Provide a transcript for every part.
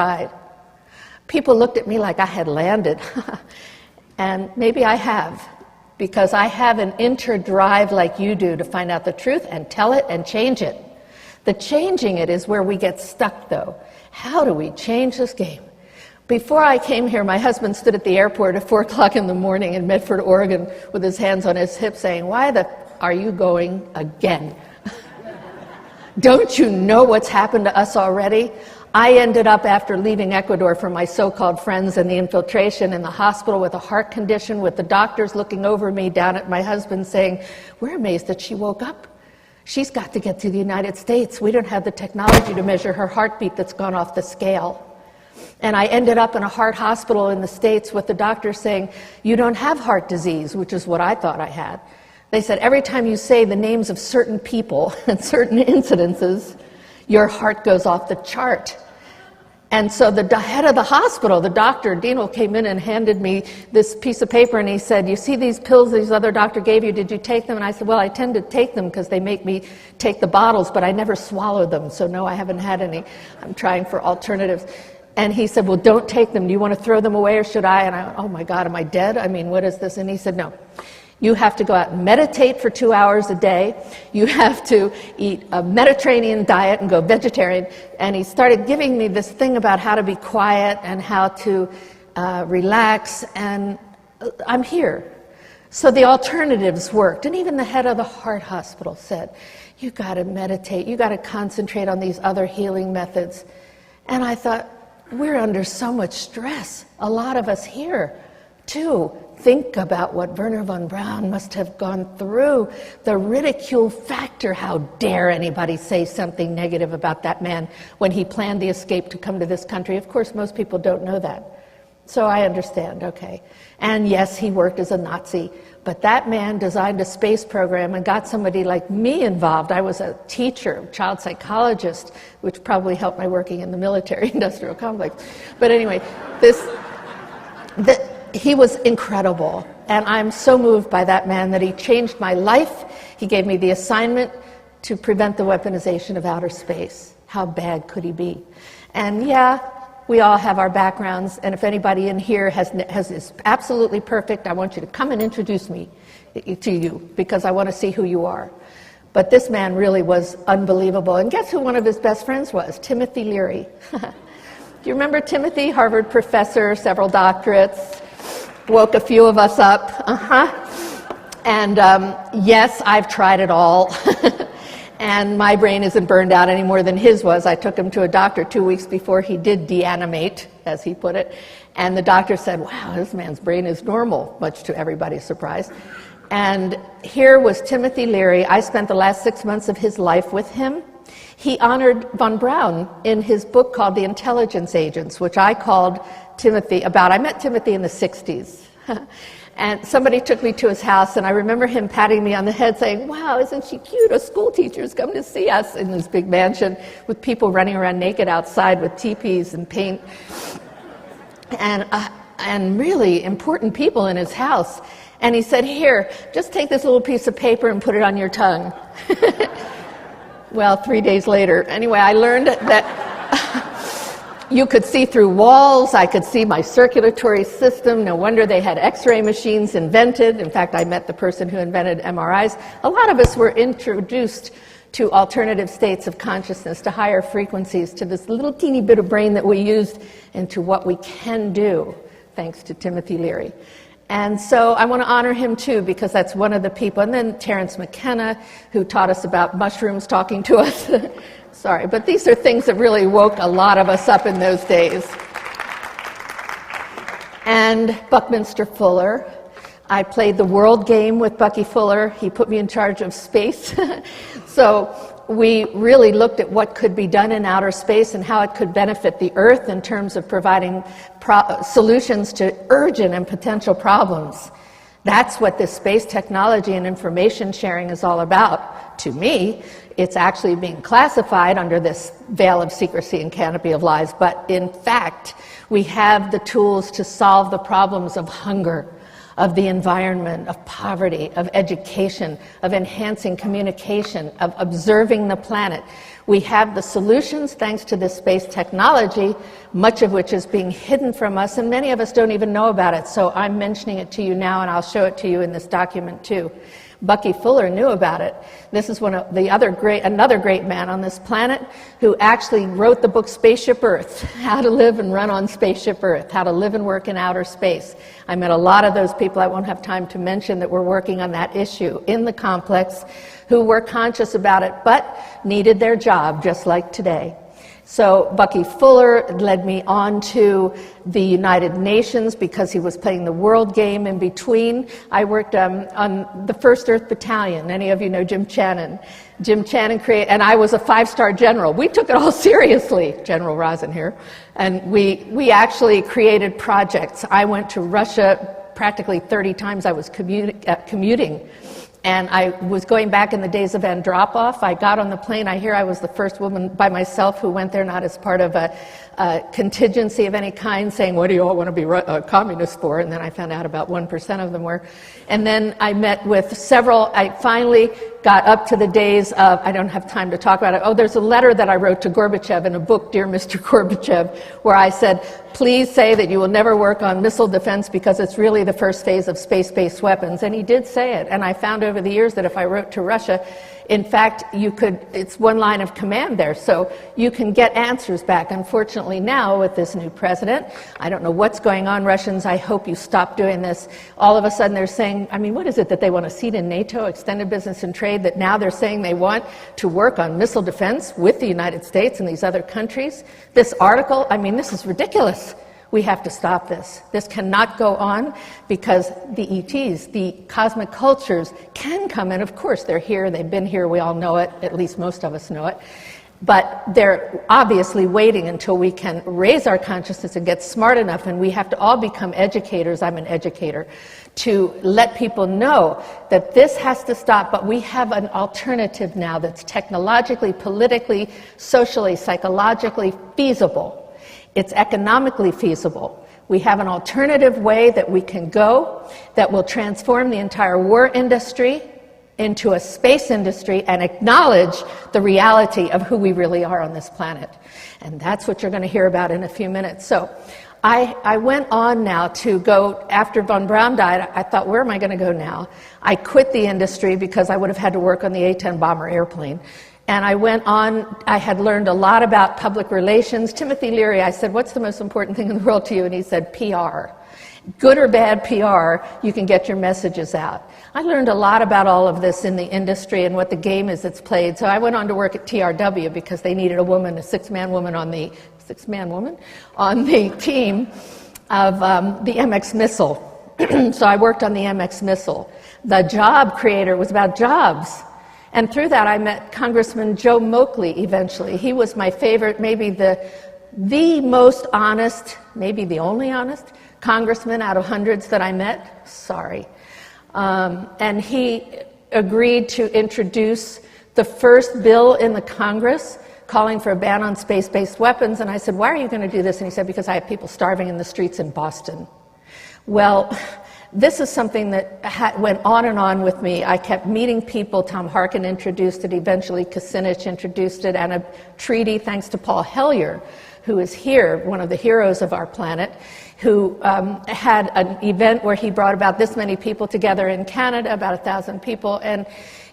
died. People looked at me like I had landed. And maybe I have, because I have an inner drive like you do to find out the truth and tell it and change it. The changing it is where we get stuck, though. How do we change this game? Before I came here, my husband stood at the airport at 4 o'clock in the morning in Medford, Oregon, with his hands on his hips saying, "Why the are you going again? Don't you know what's happened to us already?" I ended up, after leaving Ecuador for my so-called friends and the infiltration, in the hospital with a heart condition, with the doctors looking over me down at my husband saying, "We're amazed that she woke up. She's got to get to the United States. We don't have the technology to measure her heartbeat that's gone off the scale." And I ended up in a heart hospital in the States with the doctor saying, "You don't have heart disease," which is what I thought I had. They said, "Every time you say the names of certain people and certain incidences, your heart goes off the chart." And so the head of the hospital, the doctor, Dino, came in and handed me this piece of paper, and he said, "You see these pills these other doctor gave you, did you take them?" And I said, "Well, I tend to take them because they make me take the bottles, but I never swallow them, so no, I haven't had any. I'm trying for alternatives." And he said, "Well, don't take them. Do you want to throw them away or should I?" And I went, "Oh my God, am I dead? I mean, what is this?" And he said, "No. You have to go out and meditate for 2 hours a day. You have to eat a Mediterranean diet and go vegetarian." And he started giving me this thing about how to be quiet and how to relax. And I'm here. So the alternatives worked. And even the head of the heart hospital said, "You got to meditate. You got to concentrate on these other healing methods." And I thought, we're under so much stress. A lot of us here, too. Think about what Wernher von Braun must have gone through. The ridicule factor. How dare anybody say something negative about that man when he planned the escape to come to this country? Of course, most people don't know that. So I understand, okay. And yes, he worked as a Nazi, but that man designed a space program and got somebody like me involved. I was a teacher, child psychologist, which probably helped my working in the military-industrial complex. But anyway, he was incredible, and I'm so moved by that man that he changed my life. He gave me the assignment to prevent the weaponization of outer space. How bad could he be? And yeah, we all have our backgrounds, and if anybody in here is absolutely perfect, I want you to come and introduce me to you, because I want to see who you are. But this man really was unbelievable. And guess who one of his best friends was? Timothy Leary. Do you remember Timothy? Harvard professor, several doctorates. Woke a few of us up. And yes, I've tried it all. And my brain isn't burned out any more than his was. I took him to a doctor 2 weeks before he did deanimate, as he put it. And the doctor said, "Wow, this man's brain is normal," much to everybody's surprise. And here was Timothy Leary. I spent the last 6 months of his life with him. He honored von Braun in his book called The Intelligence Agents, which I called Timothy about. I met Timothy in the 60s. And somebody took me to his house, and I remember him patting me on the head saying, "Wow, isn't she cute? A school teacher's come to see us," in this big mansion with people running around naked outside with teepees and paint. And really important people in his house. And he said, "Here, just take this little piece of paper and put it on your tongue." Well, 3 days later, anyway, I learned that you could see through walls. I could see my circulatory system. No wonder they had X-ray machines invented. In fact, I met the person who invented MRIs. A lot of us were introduced to alternative states of consciousness, to higher frequencies, to this little teeny bit of brain that we used, and to what we can do, thanks to Timothy Leary. And so I want to honor him too, because that's one of the people. And then Terence McKenna, who taught us about mushrooms talking to us. Sorry, but these are things that really woke a lot of us up in those days. And Buckminster Fuller. I played the world game with Bucky Fuller. He put me in charge of space. So we really looked at what could be done in outer space and how it could benefit the Earth in terms of providing solutions to urgent and potential problems. That's what this space technology and information sharing is all about. To me, it's actually being classified under this veil of secrecy and canopy of lies, but in fact, we have the tools to solve the problems of hunger, of the environment, of poverty, of education, of enhancing communication, of observing the planet. We have the solutions thanks to this space technology, much of which is being hidden from us, and many of us don't even know about it. So I'm mentioning it to you now, and I'll show it to you in this document too. Bucky Fuller knew about it. This is another great man on this planet who actually wrote the book Spaceship Earth, How to Live and Run on Spaceship Earth, How to Live and Work in Outer Space. I met a lot of those people, I won't have time to mention, that were working on that issue in the complex, who were conscious about it, but needed their job, just like today. So Bucky Fuller led me on to the United Nations because he was playing the world game in between. I worked on the First Earth Battalion. Any of you know Jim Channon? Jim Channon and I was a 5-star general. We took it all seriously, General Rosin here. And we actually created projects. I went to Russia practically 30 times. I was commuting. And I was going back in the days of Andropov. I got on the plane. I hear I was the first woman by myself who went there, not as part of a contingency of any kind, saying, what do you all want to be communists for? And then I found out about 1% of them were. And then I met with several. I finally got up to the days of, I don't have time to talk about it. Oh, there's a letter that I wrote to Gorbachev in a book, Dear Mr. Gorbachev, where I said, please say that you will never work on missile defense because it's really the first phase of space-based weapons. And he did say it. And I found over the years that if I wrote to Russia, in fact, it's one line of command there, so you can get answers back. Unfortunately now, with this new president, I don't know what's going on, Russians, I hope you stop doing this. All of a sudden they're saying, I mean, what is it that they want a seat in NATO, extended business and trade, that now they're saying they want to work on missile defense with the United States and these other countries? This article, I mean, this is ridiculous. We have to stop this. This cannot go on because the ETs, the cosmic cultures, can come in. Of course, they're here. They've been here. We all know it. At least most of us know it. But they're obviously waiting until we can raise our consciousness and get smart enough, and we have to all become educators. I'm an educator, to let people know that this has to stop, but we have an alternative now that's technologically, politically, socially, psychologically feasible. It's economically feasible. We have an alternative way that we can go that will transform the entire war industry into a space industry and acknowledge the reality of who we really are on this planet. And that's what you're going to hear about in a few minutes. So I went on now to go, after von Braun died, I thought, where am I going to go now? I quit the industry because I would have had to work on the A-10 bomber airplane. And I went on, I had learned a lot about public relations. Timothy Leary, I said, what's the most important thing in the world to you? And he said, PR. Good or bad PR, you can get your messages out. I learned a lot about all of this in the industry and what the game is that's played. So I went on to work at TRW because they needed a woman, a six-man woman on the team of the MX missile. So I worked on the MX missile. The job creator was about jobs. And through that, I met Congressman Joe Moakley eventually. He was my favorite, maybe the most honest, maybe the only honest congressman out of hundreds that I met. Sorry. And he agreed to introduce the first bill in the Congress calling for a ban on space-based weapons. And I said, why are you going to do this? And he said, because I have people starving in the streets in Boston. Well, this is something that went on and on with me. I kept meeting people. Tom Harkin introduced it. Eventually, Kucinich introduced it. And a treaty, thanks to Paul Hellyer, who is here, one of the heroes of our planet, who had an event where he brought about this many people together in Canada, about 1,000 people. And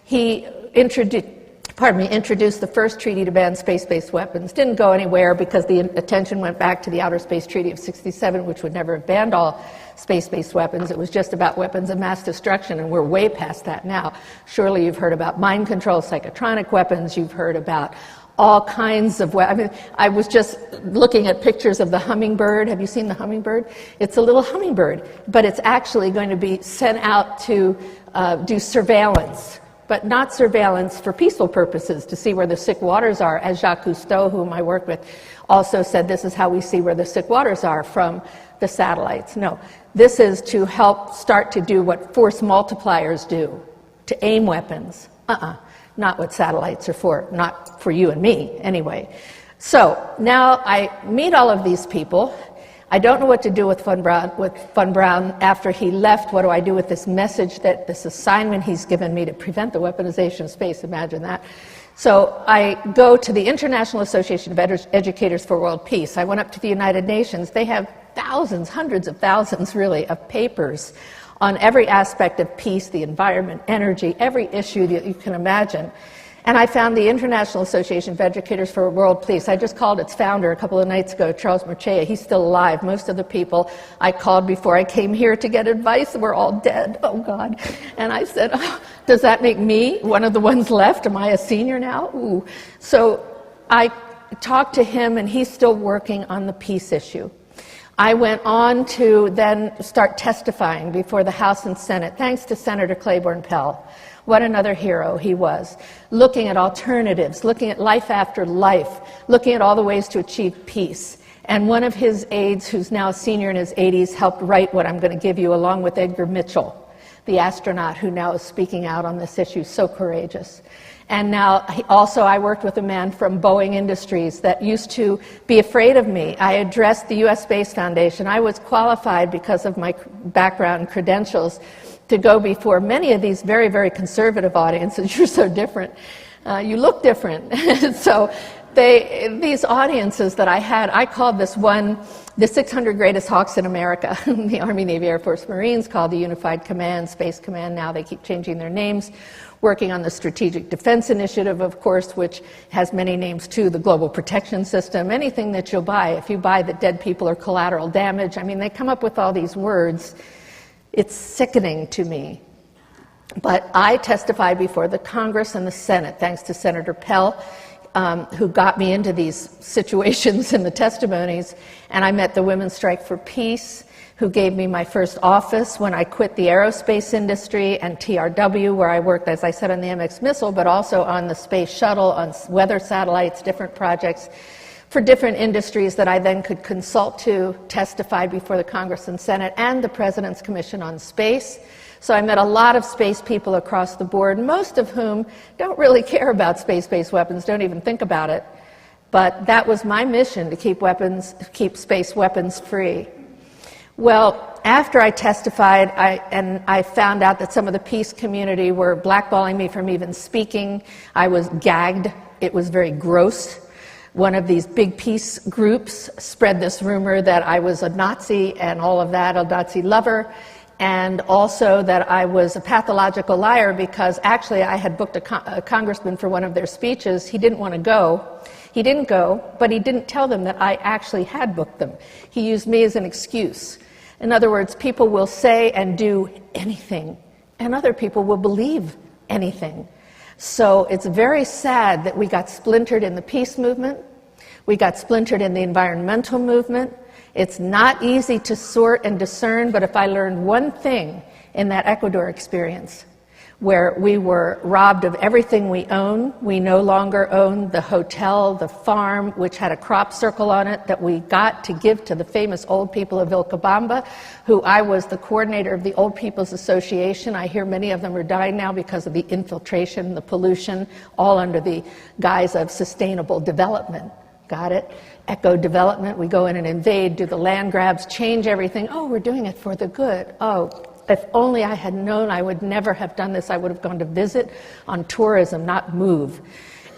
he introduced the first treaty to ban space-based weapons. Didn't go anywhere because the attention went back to the Outer Space Treaty of '67, which would never have banned all space-based weapons. It was just about weapons of mass destruction, and we're way past that now. Surely you've heard about mind control, psychotronic weapons. You've heard about all kinds of weapons. I mean, I was just looking at pictures of the hummingbird. Have you seen the hummingbird? It's a little hummingbird, but it's actually going to be sent out to do surveillance. But not surveillance for peaceful purposes, to see where the sick waters are, as Jacques Cousteau, whom I work with, also said this is how we see where the sick waters are from the satellites. No, this is to help start to do what force multipliers do, to aim weapons. Not what satellites are for, not for you and me, anyway. So now I meet all of these people. I don't know what to do with von Braun after he left. What do I do with this message, this assignment he's given me to prevent the weaponization of space? Imagine that. So I go to the International Association of Educators for World Peace. I went up to the United Nations. They have thousands, hundreds of thousands, really, of papers on every aspect of peace, the environment, energy, every issue that you can imagine. And I found the International Association of Educators for World Peace. I just called its founder a couple of nights ago, Charles Marchea. He's still alive. Most of the people I called before I came here to get advice were all dead. Oh, God. And I said, oh, does that make me one of the ones left? Am I a senior now? Ooh. So I talked to him, and he's still working on the peace issue. I went on to then start testifying before the House and Senate, thanks to Senator Claiborne Pell. What another hero he was, looking at alternatives, looking at life after life, looking at all the ways to achieve peace. And one of his aides, who's now a senior in his 80s, helped write what I'm going to give you, along with Edgar Mitchell, the astronaut who now is speaking out on this issue, so courageous. And now, I worked with a man from Boeing Industries that used to be afraid of me. I addressed the U.S. Space Foundation. I was qualified because of my background and credentials to go before many of these very, very conservative audiences. You're so different. You look different. So these audiences that I had, I called this one the 600 Greatest Hawks in America. The Army, Navy, Air Force, Marines, called the Unified Command, Space Command. Now they keep changing their names. Working on the Strategic Defense Initiative, of course, which has many names too, the Global Protection System, anything that you'll buy. If you buy that dead people are collateral damage, I mean, they come up with all these words. It's sickening to me. But I testified before the Congress and the Senate, thanks to Senator Pell, who got me into these situations in the testimonies. And I met the Women's Strike for Peace, who gave me my first office when I quit the aerospace industry, and TRW, where I worked, as I said, on the MX missile, but also on the space shuttle, on weather satellites, different projects for different industries that I then could consult to, testify before the Congress and Senate, and the President's Commission on Space. So I met a lot of space people across the board, most of whom don't really care about space-based weapons, don't even think about it. But that was my mission, to keep space weapons free. Well, after I testified, I found out that some of the peace community were blackballing me from even speaking. I was gagged. It was very gross. One of these big peace groups spread this rumor that I was a Nazi and all of that, a Nazi lover, and also that I was a pathological liar because actually I had booked a congressman for one of their speeches. He didn't want to go. He didn't go, but he didn't tell them that I actually had booked them. He used me as an excuse. In other words, people will say and do anything, and other people will believe anything. So it's very sad that we got splintered in the peace movement. We got splintered in the environmental movement. It's not easy to sort and discern, but if I learned one thing in that Ecuador experience, where we were robbed of everything we own. We no longer own the hotel, the farm, which had a crop circle on it that we got to give to the famous old people of Vilcabamba, who I was the coordinator of the Old People's Association. I hear many of them are dying now because of the infiltration, the pollution, all under the guise of sustainable development. Got it? Eco development. We go in and invade, do the land grabs, change everything. Oh, we're doing it for the good. Oh, if only I had known, I would never have done this. I would have gone to visit on tourism, not move.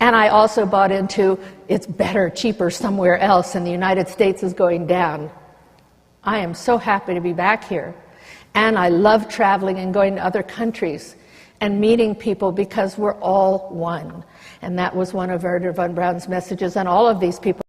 And I also bought into it's better, cheaper somewhere else, and the United States is going down. I am so happy to be back here. And I love traveling and going to other countries and meeting people because we're all one. And that was one of Wernher von Braun's messages, and all of these people